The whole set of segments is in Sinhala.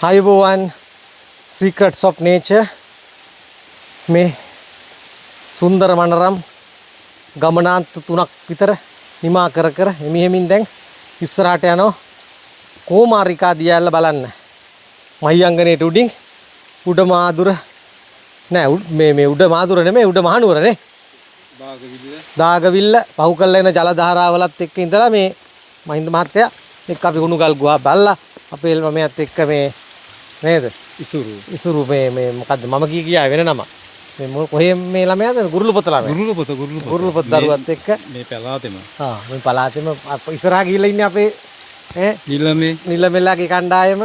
ආයුබෝවන් Secrets of Nature මේ සුන්දර මනරම් ගමනාන්ත 3ක් විතර නිමා කර කර එමිහෙමින් දැන් ඉස්සරහට යනවා කොමාරිකා දියැල්ල බලන්න. මහියංගනේට උඩින් උඩ මාදුර නෑ මේ උඩ මාදුර නෙමෙයි උඩ මහනුවර නේ. දාගවිල්ල පහු කරලා එන ජල ධාරාවලත් එක්ක ඉඳලා මේ මහින්ද මහත්තයා එක්ක අපි උණුගල් ගුහා බැලලා අපේ එල්මමයත් එක්ක මේ නේද ඉසුරු මේ මොකද්ද මම කියා වෙන නම මේ කොහේ මේ ළමයාද ගුරුළුපොත ළමයා ගුරුළුපොත දරුවත් එක්ක මේ පළාතෙම මේ පළාතෙම ඉස්සරහා ගිහිල්ලා ඉන්නේ අපේ නිලමෙලාගේ කණ්ඩායම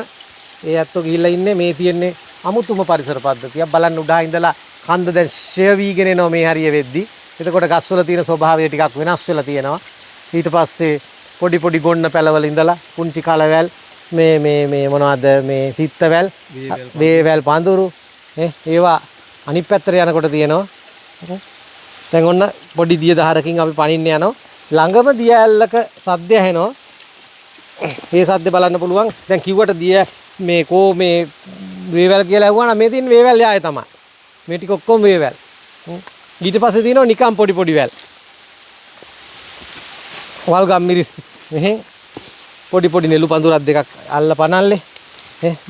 ඒ ඇත්තෝ ගිහිල්ලා ඉන්නේ මේ තියෙන්නේ අමුතුම පරිසර පද්ධතියක් බලන්න උඩහා ඉඳලා කන්ද දැන් ෂෙයා වීගෙන එනවා මේ හරිය වෙද්දි. එතකොට ගස්වල තියෙන ස්වභාවය ටිකක් වෙනස් වෙලා තියෙනවා. ඊට පස්සේ පොඩි ගොන්න පැලවල ඉඳලා පුංචි කලවැල් මේ මොනවද මේ තිත්තවැල් වේවැල් පඳුරු ඒවා අනිත් පැත්තට යනකොට තියෙනවා. දැන් ඔන්න පොඩි දිය දහරකින් අපි පනින්න යනවා. ළඟම දිය ඇල්ලක සද්ද ඇහෙනවා. මේ සද්ද බලන්න පුළුවන්. දැන් කිව්වට දිය මේ මේ වේවැල් කියලා ඇහුවා නම් මේ තියෙන වේවැල් යාය තමයි. මේ ටික ඔක්කොම වේවැල්. ඊට පස්සේ තියෙනවා නිකම් පොඩි වැල්. වල්ගම් මිරිස් මෙහෙන් පොඩි නෙළු පඳුරක් දෙකක් අල්ල පනල්ලේ.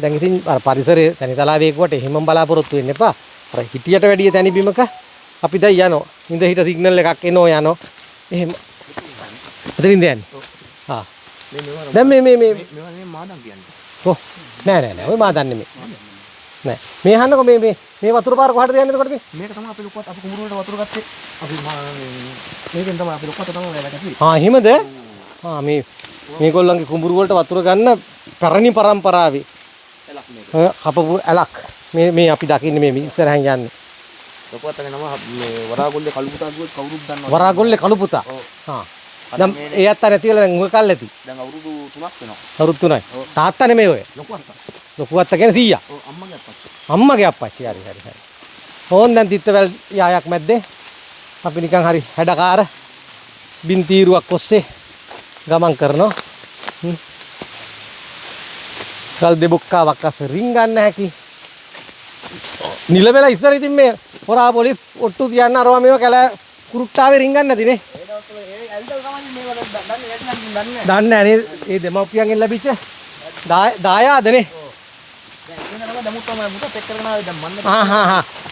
දැන් ඉතින් අර පරිසරයේ තනිතලාවේ කොට එහෙමම බලාපොරොත්තු වෙන්න එපා. අර හිටියට වැඩිය තනි බිමක අපි දැන් යනවා. ඉඳ හිට සිග්නල් එකක් එනෝ යනවා. එහෙම. එතනින්ද යන්නේ. හා. දැන් මේ මාදම් කියන්නේ. ඔව්. නෑ. ඔය මාදම් නෙමෙයි. නෑ. මේ අහන්නකො මේ වතුර පාර කොහටද යන්නේ එතකොට මේ? මේක තමයි අපි ලොකුවත් අපි කුඹුරු වලට වතුර ගත්තේ. අපි මේකෙන් තමයි අපි ලොකුවට තමයි වැඩ කළේ. එහෙමද? මේගොල්ලන්ගේ කුඹුරු වලට වතුර ගන්න පැරණි පරම්පරාවේ ඇලක් මේක. කපපු ඇලක්. මේ අපි දකින්නේ මේ ඉස්සරහින් යන්නේ. ලොකුවත්ගේ නම මේ වරාගොල්ලේ කළුපුතා කිව්වොත් කවුරුත් දන්නවා. වරාගොල්ලේ කළුපුතා. ඔව්. දැන් ඒ අත්ත නැති වෙලා දැන් උග කල් ඇති. දැන් අවුරුදු 3ක් වෙනවා. අවුරුදු 3යි. තාත්තා නෙමෙයි ඔය. ලොකුවත්ත කියන්නේ සීයා. ඔව් අම්මගේ අප්පච්චි. අම්මගේ අප්පච්චි හරි. ඕන් දැන් තිත්තවැල් යායක් මැද්දේ අපි නිකන් හරි හැඩකාර බින්තීරුවක් ඔස්සේ ගමන් කරනවා. ගල් දෙබොක්කාවක් අස්සේ රින්ගන්න හැකි. නිලමෙලා ඉස්සර ඉතින් මේ හොරා පොලිස් ඔට්ටු තියන්න අරවා මේව කැල කුරුට්ටාවේ රින්ගන්න නැතිනේ. දන්නේ නැහැ ඒ දෙමව්පියන්ගෙන් ලැබිච්ච දායාදනේ.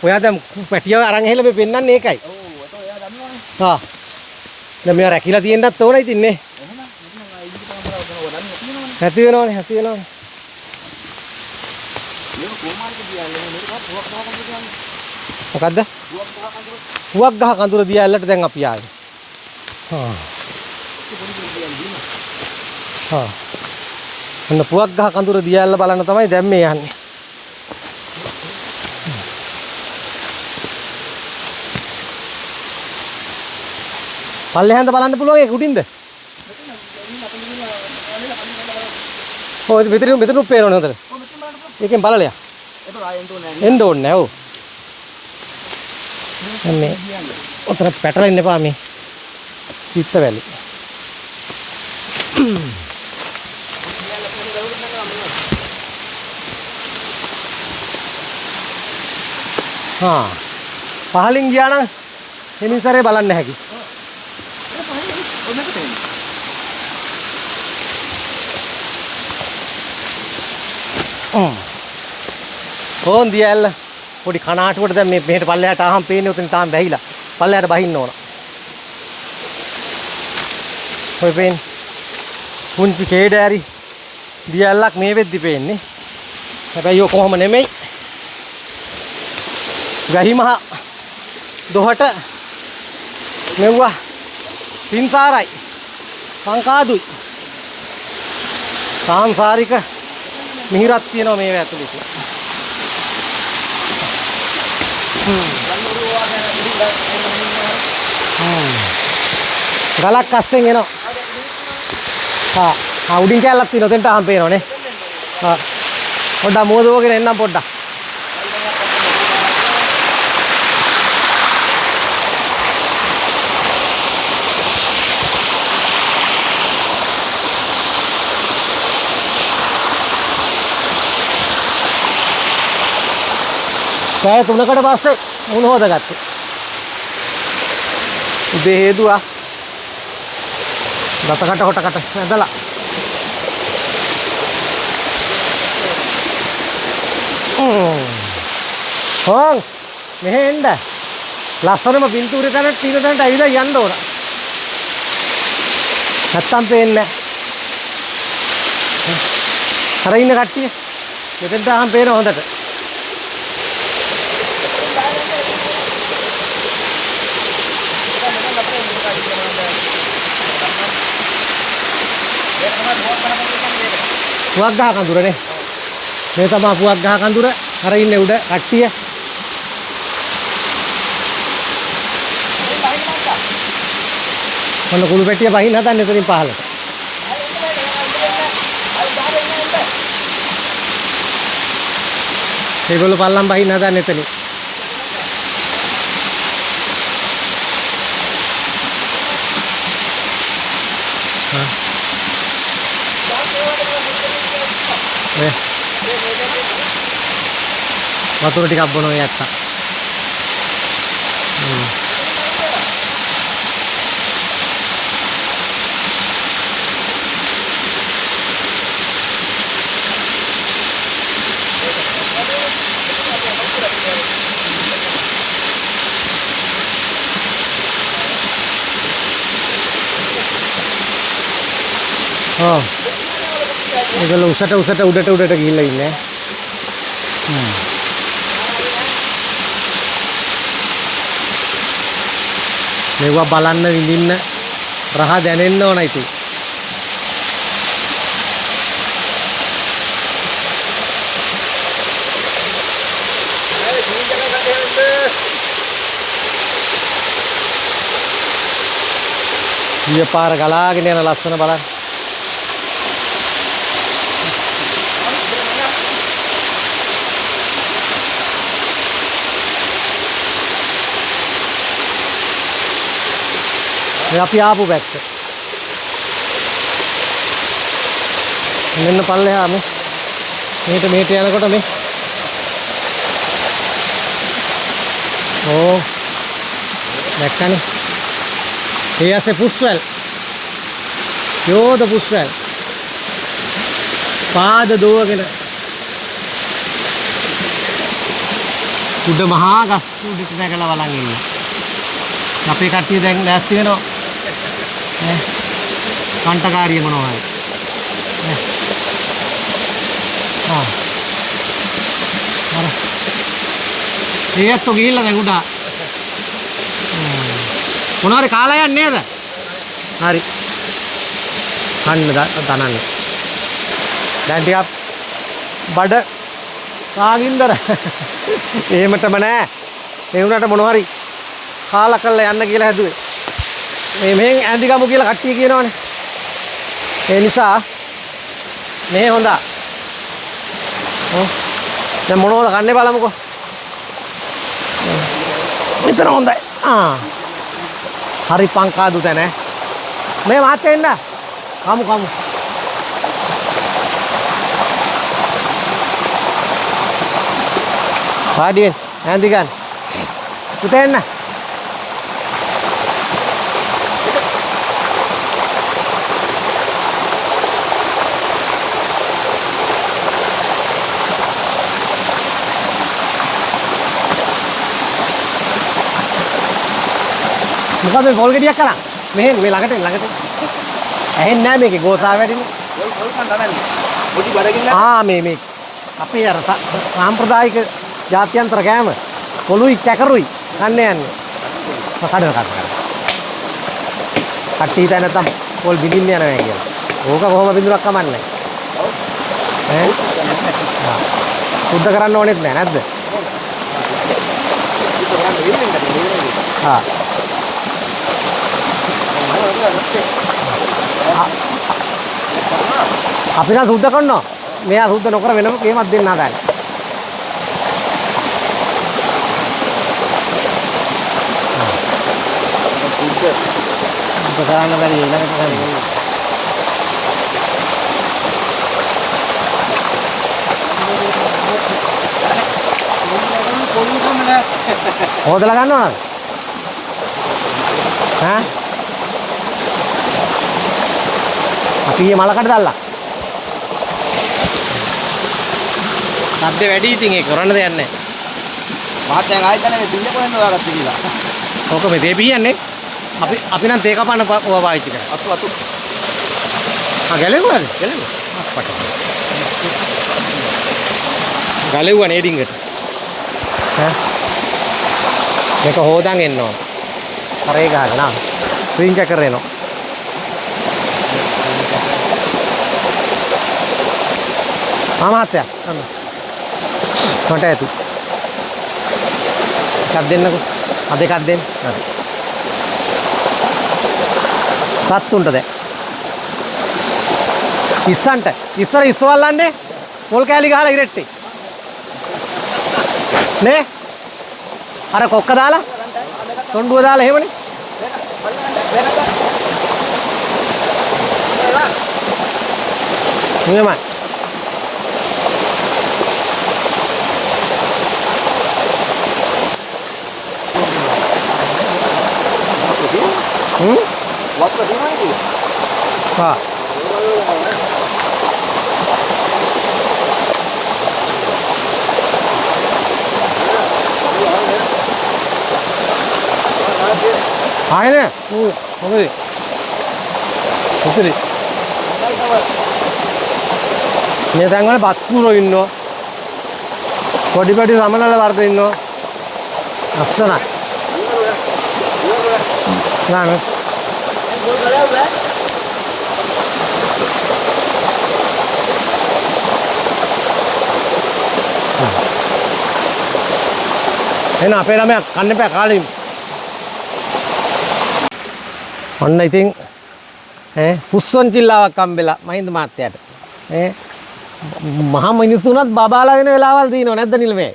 ඔයා දැන් පැටියව අරන් ඇහිලා මේ පෙන්නන්නේ ඒකයි. ඔව් ඒක ඔයා දන්නවනේ. දැන් මේවා රැකිලා තියෙන්නත් ඕන ඉතින් නේ. නැති වෙනවනේ. මොකද්ද? පුවක් ගහ කඳුර දියැලට දැන් අපි ආවේ. ඔන්න පුවක් ගහ කඳුර දියැල්ල බලන්න තමයි දැන් මේ යන්නේ. පල්ලෙහන්ද බලන්න පුළුවන් ඒක උඩින්ද? ඔය මෙතන පේනවනේ හොඳට. ඒකෙන් බලලයා. ඒක ආයෙත් එන්න ඕනේ නෑ. ඔව්. මේ උතර පැටලෙන්න එපා මේ පිට වැලි. පහලින් ගියා නම් හිමිසරේ බලන්න හැකි. ඕන් දියැල්ල පොඩි කනාටුවට දැන් මේ මෙහෙට පල්ලෙහාට ආහම් පේන්නේ උතන තාම බැහිලා. පල්ලෙහාට බහින්න ඕන. ඔය පේන්නේ පුංචි කේඩෑරි දියැල්ලක් මේ වෙද්දි පේන්නේ. හැබැයි ඔය කොහොම නෙමෙයි. ගහිමහ දොහට මෙව්වා පින්සාරයි සංකාදුයි සාංශාරික මිහිරක් තියෙනවා මේ ඇතුළේ. ගලක් අස්සෙන් එනවා. උඩින් කැලලක් තියෙනවා. දෙන්න අහම් පේනවනේ. පොඩ්ඩක් මෝදවගෙන එන්නම් පොඩ්ඩක්. පැය 3කට පස්සේ මුණ හොදගත්තා. උදේ හේදුවා. දතකට හොටකට ඇදලා. හොන් මෙහෙ එන්න. ලස්සනම පින්තූරේ තැනට තියෙන තැනට ඇවිල්ලා යන්න ඕන. නැත්තම් පේන්නේ නැහැ. අර ඉන්න කට්ටිය. මෙතෙන්ට ආවම පේන හොඳට. පුවක් ගහ කඳුරනේ. මේ තමයි පුවක් ගහ කඳුර. අර ඉන්නේ උඩ කට්ටිය. මොන කුළු පෙට්ටිය පහින් හදන්නේ එතනින් පහළට. ඒගොල්ලෝ පල්ලම් බහින්න හදන්නේ එතනින්. වතුර ටිකක් බොනවා යත්තා. Oh. ඒගොල්ලෝ උසට උඩට ගිහිල්ලා ඉන්නේ. මේවා බලන්න විඳින්න රහ දැනෙන්න ඕන ඉතින්. ඊය පාර ගලාගෙන යන ලස්සන බලන්න. මේ අපි ආපු පැත්ත. මෙන්න පල්ලෙහා මේ. මෙහෙට යනකොට මේ. ඕ. දැක්කනේ. ඒ ඇසේ පුස්වැල්. යෝධ පුස්වැල්. පාද දෝවගෙන. උඩ මහා ගස් උඩට නැගලා බලන් ඉන්නේ. අපේ කට්ටිය දැන් ලෑස්ති වෙනවා. කන්ටකාරිය මොනවා හරි. අර. ඒත් ඔය ගිහිල්ලා දැන් උඩ. මොනවා හරි කාලා යන්නේ නේද? හරි. කන්න දනන්නේ. දැන් ටිකක් බඩ කාගින්දර. එහෙමටම නෑ. ඒ උනට මොනවා හරි කාලා කරලා යන්න කියලා හැදුවේ. මේ මෙහෙන් ඇඳිගමු කියලා කට්ටිය කියනවනේ. ඒ නිසා මේ හොඳා. දැන් මොනවද කන්නේ බලමුකෝ. මෙතන හොඳයි. හරි පංකාදු තැන. මේ මහත්තයා එන්න. කමු. පාඩියෙන් ඇඳි ගන්න. පුතේ එන්න. මොකද මේ පොල් ගෙඩියක් කරා මෙහෙන් මේ ළඟට ඇහෙන්නේ නැහැ මේකේ ගෝසා වැඩිනේ පොල් කන්න නැන්නේ පොඩි බඩගින්න මේ අපේ අර සාම්ප්‍රදායික ජාත්‍යන්තර කෑම පොළුයි කැකරුයි කන්නේ යන්නේ කඩන කට්ටි හිතා නැත්තම් පොල් බිඳින්න යනවා කියලා ඕක කොහොම බිඳුනක් කමන්නේ ඈ සුද්ධ කරන්න ඕනෙත් නෑ නැද්ද අපි නම් සුද්ධ කරනවා. මෙයා සුද්ධ නොකර වෙනම කේමක් දෙන්න හදන්නේ. සුද්ධ කරන්න බැරි ඊළඟට කරන්නේ. පොළු හොදලා ගන්නවද? ඈ? අපි ඊයේ මලකට දැල්ලා. සද්ද වැඩි ඉතින් ඒක කරන්න දෙයක් නැහැ. මහත්තයා ආයෙත් දැන් මේ පින්නේ කොහෙන්ද හොයාගත්තේ කියලා. ඕක මේ තේ පියන්නේ. අපි නම් තේ කපන්න ඕවා පාවිච්චි කරා. අතු. ගැලෙව්වද? ගැලෙව්වා. අපට. ගැලෙව්වා නේ ඩිංගට. ඈ? මේක හොදන් එන්න ඕන. කරේ ගහගෙන නා. ස්ක්‍රීන් එක කරේනෝ. මහත්තයා අන්න. මට ඇති. එකක් දෙන්නකෝ. අද එකක් දෙන්න. හරි. සත්තුන්ට දැන්. ඉස්සන්ට. ඉස්සර ඉස්සවල්ලන්නේ පොල් කෑලි ගහලා ඉරෙට්ටේ. නේ? අර කොක්ක දාලා? තොණ්ඩුව දාලා එහෙමනේ. මෙහෙමයි. වත්ත දිනන්නේ. හා. ආයෙ මොකද? උතරේ. මේ තැන් වල බත්කුරෝ ඉන්නවා. පොඩි පොඩි සමනල වර්ග ඉන්නවා. අස්සනයි. නෑ. එන අපේ ළමයා කන්න එපා කාලෙින්. ඔන්න ඉතින් පුස්සොන් චිල්ලාවක් හම්බෙලා මහින්ද මහත්තයාට. මහා මිනිස්සුන්වත් බබාලා වෙන වෙලාවල් තියෙනව නැද්ද නිල්මේ?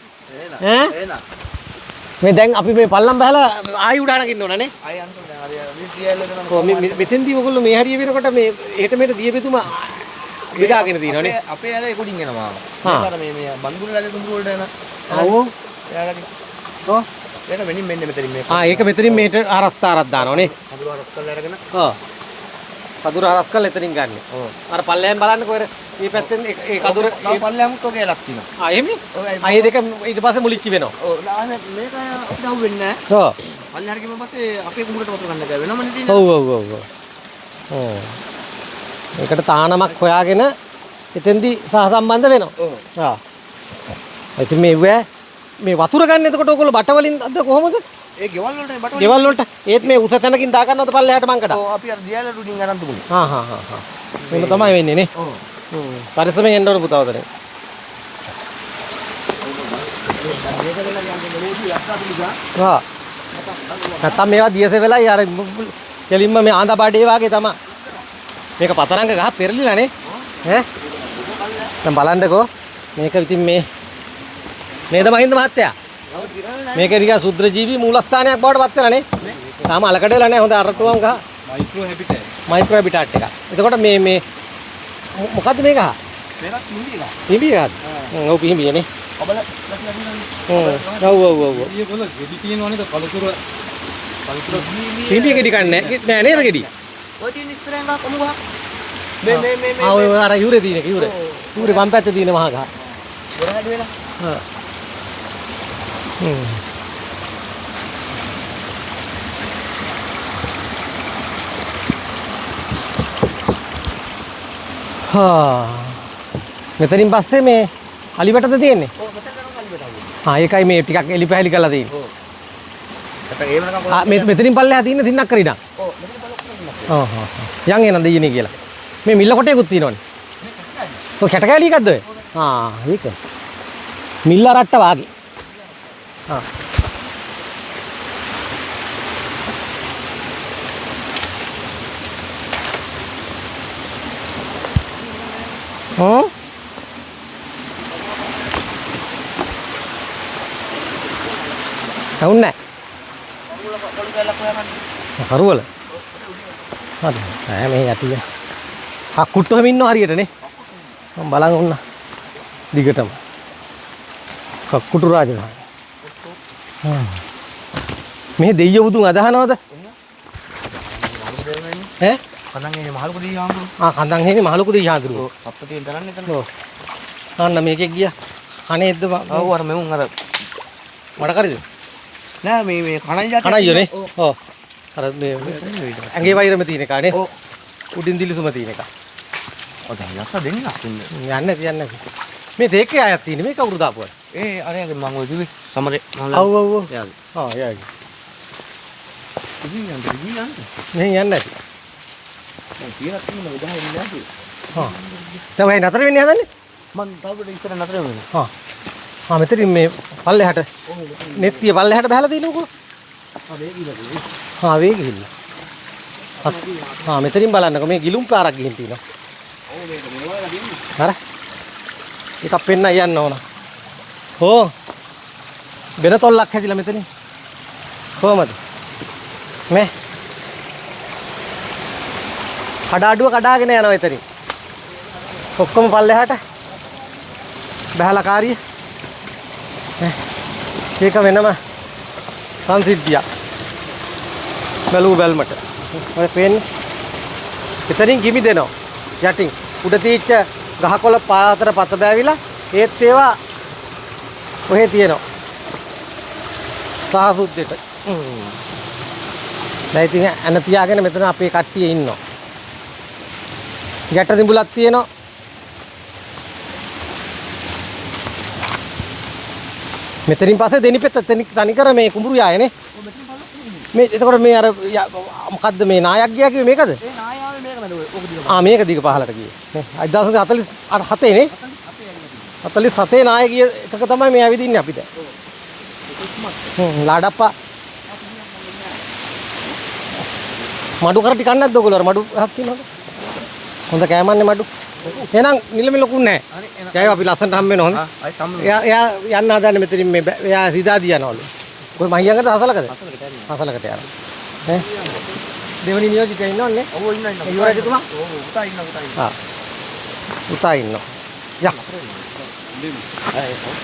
මේ දැන් අපි මේ පල්ලම් බහලා ආයි උඩාන ගින්න ඕනනේ. ආයි අන්තර දැන් හරි විශ්ලියල්ල මෙතෙන්දී ඔයගොල්ලෝ මේ හරිය වෙනකොට මේ එහෙට මෙහෙට දියපෙතුම විදාගෙන තියෙනවනේ. අපේ අර එකොඩින් එනවා. මේක මේ බන්දුරලාලේ දුඹුරු වලට එන. ඔව්. එයාලගේ. ඔව්. එන මෙන්න මෙතනින් මේ. ඒක මෙතනින් මෙහෙට ආරස්තාරක් දානවනේ. කඳුර අරස් කරලා අරගෙන. ඔව්. කඳුර අරස් කරලා එතනින් ගන්න. ඔව්. අර පල්ලෙහෙන් බලන්නකෝ අර මේ පැත්තෙන් ඒ කඳුර තව පල්ලෙහාමුත් ඔගේ ලක් තියෙනවා. එහෙමනේ. අය දෙක ඊට පස්සේ මුලිච්චි වෙනවා. ඔව්. මේක අපිට අහු වෙන්නේ නැහැ. ඔව්. පල්ලෙහාට ගිහින් පස්සේ අපේ කුඹුරට වතුර ගන්න බෑ වෙනමනේ තියෙන්නේ. ඔව්. ඒකට තානමක් හොයාගෙන එතෙන්දී සහසම්බන්ධ වෙනවා. ඔව්. ආ. ඉතින් මේ වතුර ගන්න එතකොට ඔයගොල්ලෝ බට වලින් අද කොහමද? ඒ ගෙවල් වලට බට ගෙවල් වලට ඒත් මේ උස තැනකින් දා ගන්නවද පල්ලෙහාට මංකඩ? ඔව් අපි අර දියල රුඩින් ගන්න තුමුනේ. හා. මේක තමයි වෙන්නේ නේ. ඔව්. පරිස්සමෙන් එන්න ඕන පුතා උතනේ. හා. නැත්තම් මේවා දියසේ වෙලයි අර කෙලින්ම මේ ආඳා බඩේ වාගේ තමයි. මේක පතරංග ගහ පෙරලිලා නේ. ඈ. දැන් බලන්නකෝ. මේක ඉතින් මේ නේද මහින්ද මහත්තයා? මේක නිකන් සුද්ධ ජීවි මූලස්ථානයක් බවට පත් වෙලා නේ. තාම අලකඩ වෙලා නැහැ. හොඳ අරටුවම් ගහ. මයික්‍රෝ හැබිටට්. මයික්‍රෝ හැබිටට් එක. එතකොට මේ මොකද්ද මේක? මේක පිඹි එකක්. පිඹි එකක්ද? ඔව් පිඹියනේ. ඔබල ඔව්. ඊයේකොල ගෙඩි තියෙනවනේ පළතුරු පිඹි ගෙඩි කන්නේ නෑ නේද ගෙඩි? ඔය තියෙන ඉස්සරහෙන් ගහ කොමු ගහ. මේ ආ ඔය අර යූරේ තියෙන එක යූරේ. යූරේ වම් පැත්තේ තියෙන මහා ගහ. ගොඩ හැඩ වෙලා. හා. මෙතනින් පස්සේ මේ අලිවටද තියෙන්නේ? ඔව් මෙතන නම් අලිවට ආවේ. ආ ඒකයි මේ ටිකක් එලිපැහැලි කරලා තියෙන්නේ. ඔව්. නැත්නම් ඒ වෙනකම් ආ මෙතනින් පල්ලෙහා තියෙන දින්නක් කරිනා. ඔව් මෙතන බලන්න. යන් එනද දෙයිනේ කියලා. මේ මිල්ල කොටේකුත් තියෙනවනේ. ඔය කැටකැලි එකක්ද ඔය? ආ ඒක. මිල්ල රට්ට වාගේ. ආ. හ්ම් අවුන්නේ කරුවල හරි නෑ මේ යටිය කක්කුට්ටුවම ඉන්නව හරියටනේ මම බලන් උන්න දිගටම කක්කුටු රාජධානිය මේ දෙයිය බුදුන් අදහනවද? ඈ? කඳන් එන්නේ මහලු කුඩේ යාඳු. කඳන් හේනේ මහලුකු දෙයිය හාඳුරුවෝ. සප්පතියෙන් තරන්නේ එතන. ඔව්. අන්න මේකේ ගියා. කණේද්ද ඔව් අර මෙමුන් අර මඩ කරිද? නෑ මේ කණයි જાතිය. කණයියෝනේ. ඔව්. අර මේ ඇඟේ වෛරම තියෙන එක නේ. ඔව්. උඩින් දිලිසුම තියෙන එක. ඔය දැන් යස්ස දෙන්න අකින්න. යන්නේ නැති. මේ තේකේ ආයක් තියෙන්නේ මේ කවුරු දාපුවද? ඒ අරයාගේ මම ඔය කිව්වේ සමරේ මම ඔව් ඔව් ඔව්. යාගේ. යාගේ. ඉතින් යන්නේ. මේ යන්නේ නැති. මම කියලා තියෙන උදාහරණ ඉන්නේ නැති. දැන් ඔය නතර වෙන්නේ හදන්නේ? මම තාපෙට ඉස්සර නතර වෙනවා. මෙතනින් මේ පල්ලෙහාට නෙත්තිය පල්ලෙහාට බහලා තියෙනවකෝ. වේ ගිහිල්ලා. මෙතනින් බලන්නකෝ මේ ගිලුම් පාරක් ගිහින් තියෙනවා. හරි. එකක් පෙන්න යන්න ඕන. වෙන තොල්ලක් හැදිලා මෙතනින්. කොහමද? මේ කඩාඩුව කඩාගෙන යනවා එතනින්. ඔක්කොම පල්ලෙහාට බහලා කාරිය. ඒක වෙනම සංසිද්ධියක්. බැලුව බැල්මට. ඔය පේන්නේ. එතනින් කිමි දෙනවා. යටින් උඩ තීච්ච ගහකොළ පාතර පත බෑවිලා ඒත් ඒවා ඔහෙ තියෙනවා. සාසුද්දෙට. දැන් ඉතින් අන තියාගෙන මෙතන අපේ කට්ටිය ඉන්නවා. ගැට දිඹුලක් තියෙනවා. මෙතනින් පස්සේ දෙනිපෙත්ත තනිකර මේ කුඹුරු යායනේ. මේ එතකොට මේ අර මොකද්ද මේ නායක් ගියා කිව්වේ මේකද? ඒ නායාවේ මේක නේද ඔක දිග. මේක දිග පහලට ගියේ. නේ 1947 නේ. 47 නාය ගිය එකක තමයි මේ ඇවිදින්නේ අපි දැන්. ලාඩප්පා මඩු කර ටිකක් නැද්ද ඔයගොල්ලෝ අර මඩු හක් තියෙනවද? හොඳ කෑමන්නේ මඩු. එහෙනම් නිලමෙ ලොකු නැහැ. යයි අපි ලස්සනට හම්බ වෙනවා හොඳ. එයා යන්න හදන්නේ මෙතනින් මේ එයා සිතාදී යනවලු. කොයි මහියංගද හසලකද? හසලකට යනවා. ඈ දෙවනි නියෝජිතයා ඉන්නවන්නේ? ඔව් ඉන්න. යුවරජතුමා? ඔව් උතා ඉන්න. උතා ඉන්නවා.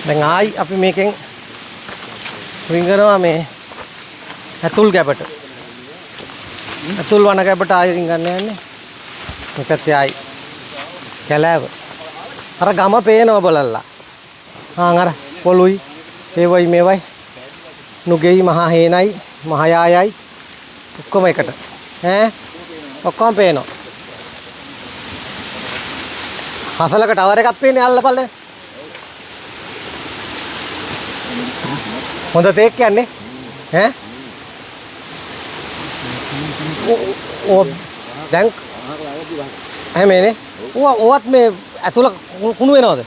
දැන් ආයි අපි මේකෙන් රින්ගනවා මේ ඇතුල් ගැබට. ඇතුල් වන ගැබට ආයි රින්ගන්න යන්නේ. මේකත් ආයි කැලෑව. අර ගම පේනවා බලලා. අර පොළුයි ඒවයි මේවයි නුගෙයි මහා හේනයි මහා යායයි ඔක්කොම එකට. ඔක්කොම පේනවා. හසලක ටවර් එකක් පේන්නේ අල්ලපල්ලේ. හොඳ තේක් කියන්නේ. දැන් මේනේ. ඕවත් මේ ඇතුළ කුණු වෙනවද?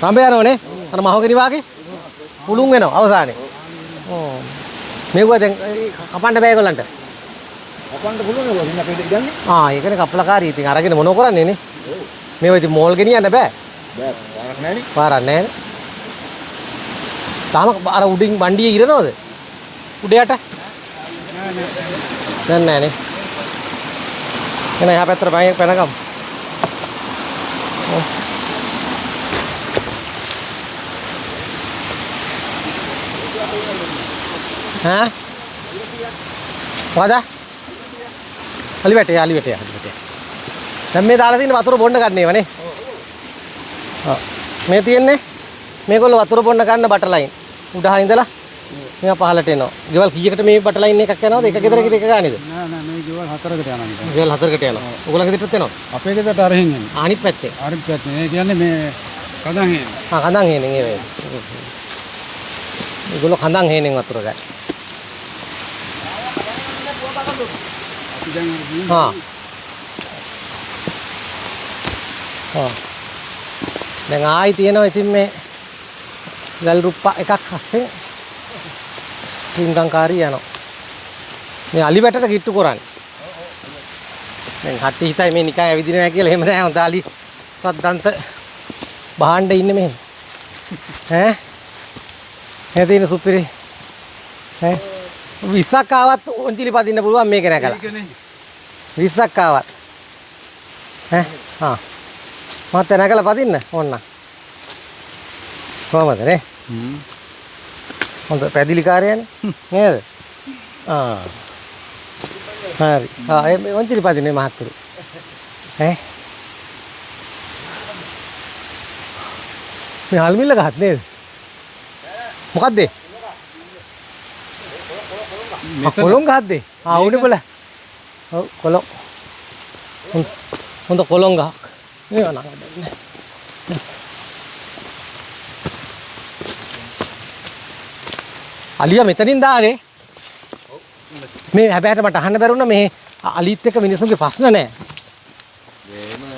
රඹ යනවනේ. අර මහෝගනි වාගේ පුළුන් වෙනවා අවසානයේ. මේක දැන් කපන්න බෑ ඒගොල්ලන්ට. කපන්න පුළුවන් නේද? ඉන්න අපේ ඉන්නේ. ඒකනේ කපලකාරී. ඉතින් අරගෙන මොනව කරන්නේ නේ? මේවා ඉතින් මෝල් ගෙනියන්න බෑ. පාරක් නැහැනේ. පාරක් නැහැනේ. තාම අර උඩින් බණ්ඩියේ ඉරනවද? උඩයට? නෑ නෑනේ. එන එහා පැත්තට පැනගමු. මොකද? අලි වැටේ. දැන් මේ දාලා තියෙන වතුර බොන්න ගන්න ඒවා නේ. මේ තියෙන්නේ මේගොල්ලෝ වතුර බොන්න ගන්න බටර් ලයින්. උඩහා ඉඳලා මෙයා පහලට එනවා. ගෙවල් කීයකට මේ බටර් ලයින් එකක් යනවද? එක ගෙදරකට එක ගානේද? නෑ මේ ගෙවල් 4කට යනවා. ගෙවල් 4කට යනවා. ඔයගොල්ලෝ ගෙදරට එනවා? අපේ ගෙදරට අරහින් එන්නේ. අනිත් පැත්තේ. අනිත් පැත්තේ. ඒ කියන්නේ මේ කඳන් එන්නේ. කඳන් හේනෙන් ඒ වේ. ඒගොල්ලෝ කඳන් හේනෙන් වතුර ගන්න. දැන් ආයි තියෙනවා ඉතින් මේ ගල් රුප්පා එකක් අස්සේ රින්ගංකාරී යනවා. මේ අලි වැටට කිට්ටු කරන්නේ. දැන් කට්ටි හිතයි මේ නිකන් ඇවිදින නැහැ කියලා. එහෙම නැහැ. හොඳ අලි සද්දන්ත බහන්න ඉන්නේ මෙහෙම. තියෙන සුපිරි 20ක් ආවත් ඔන්චිලි පදින්න පුළුවන් මේක නැකලා. 20ක් ආවත්. මත් නැකලා පදින්න ඕන්න. කොහමද නේ? හොඳ පැදිලි කාර්යයනේ නේද? ආ. හරි. මේ වංචිලි පදින්නේ මහත්තයෝ. ඈ. මේ හල්මිල්ල ගහත් නේද? මොකද්ද? කොළොන් ගහද්ද? උනේ බල. ඔව් කොළොන්. හොඳ කොළොන් ගහක්. මේවා නම් වැඩන්නේ. අලියා මෙතනින් දාවේ. මේ හැබැයි මට අහන්න බැරුණා මේ අලිත් එක්ක මිනිස්සුන්ගේ ප්‍රශ්න නැහැ.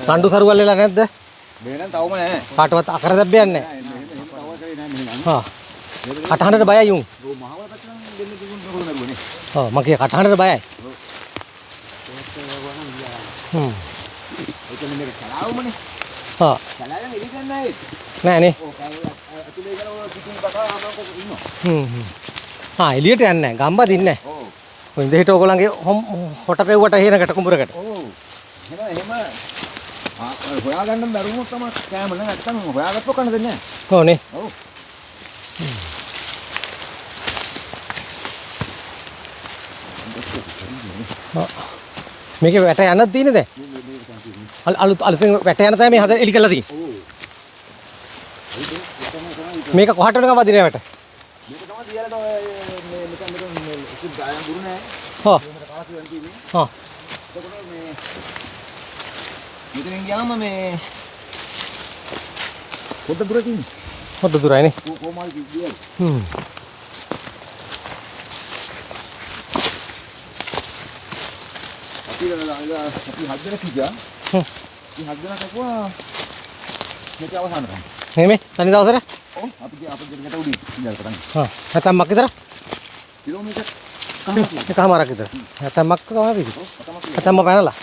රණ්ඩු සරුවල් වෙලා නැද්ද? මේ නම් තවම නැහැ. කාටවත් අකර දැබ්බයක් නැහැ. හා. කටහඬට බයයි උන්. ඔව් මහවල පැත්තෙන් දෙන්න කිව්වොත් මොකද නරුවනේ. ඔව් මගේ කටහඬට බයයි. ඒක නෙමෙයි කලාවමනේ. හා. කලාවෙන් එලි ගන්න නැහැ. නෑනේ. ඔව් අතුලේ ගන ඔය කිතුල් බතා ආමක ඉන්නවා. එළියට යන්නේ නැහැ. ගම්බදින්නේ නැහැ. ඔව්. ඔය ඉඳ හිට ඕගොල්ලන්ගේ හොට පෙව්වට හේනකට කුඹරකට. ඔව්. එහෙම හොයාගන්න බැරුණොත් තමයි කෑම නැත්තම් හොයාගත්තොත් කන්න දෙන්නේ නැහැ. ඕනේ. ඔව්. මේකේ වැට යන්නත් තියෙන්නේ දැන්. අලුතෙන් වැට යන තමයි මේ හද එලි කරලා තියෙන්නේ. මේක කොහට වෙනකම් වදිනේ වැට? මේක තමයි තියලා මේ මෙතන ඉතින් ගායන් ගුරු නැහැ. හා. මේකට කාලා කියන්න තියෙන්නේ. හා. එතකොට මේ මෙතනින් ගියාම මේ පොඩ දුර තියෙන්නේ. හොද්ද දුරයිනේ. කොහොමද කිව්වේ? අපි හත් දෙනෙක් කිව්වා. ඉතින් හත් දෙනා කපුවා මේක අවසන් කරා. නෙමෙයි තනි දවසට. ඔව් අපි දෙකට උඩින් ඉඳලා කරන්නේ. හා. නැතම්මක් විතර? කිලෝමීටර් එකමාරක් විතර. නැතම්මක් තමයි පිටි. නැතම්ම පැනලා.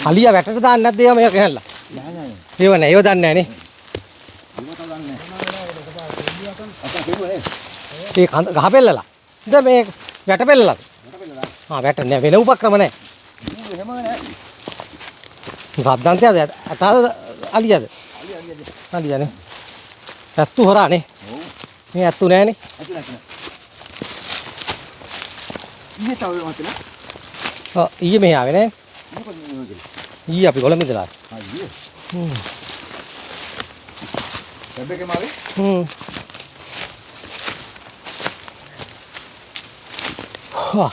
අලියා වැටට දාන්නේ නැද්ද ඒවා මේක ගෙනල්ලා? නෑ නෑ. ඒව නෑ ඒව දන්නේ නෑනේ. ඒක තමයි. අත කෙරුවේ. ඒ ගහ පෙල්ලලා. දැන් මේ වැට පෙල්ලලාද? වැට නෑ වෙන උපක්‍රම නෑ. එහෙම නෑ. ගද්දන්තයද අතාද අලියද? අලියනේ. ඇත්තු හොරානේ. ඔව්. මේ ඇත්තු නෑනේ. ඇතු නැත්. ඊයේ තව මතලා. ඊයේ මෙහි ආවේ නෑ. මොකද මේ වගේ? ඊයේ අපි කොළඹ ඉඳලා. ඊයේ. සැබේකේ මාවේ? හා.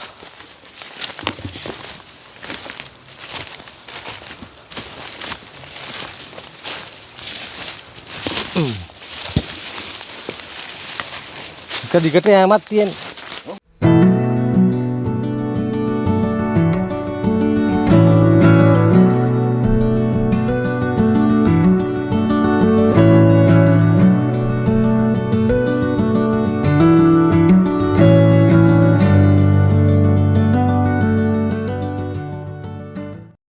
එක දිගට යෑමක් තියෙනවා.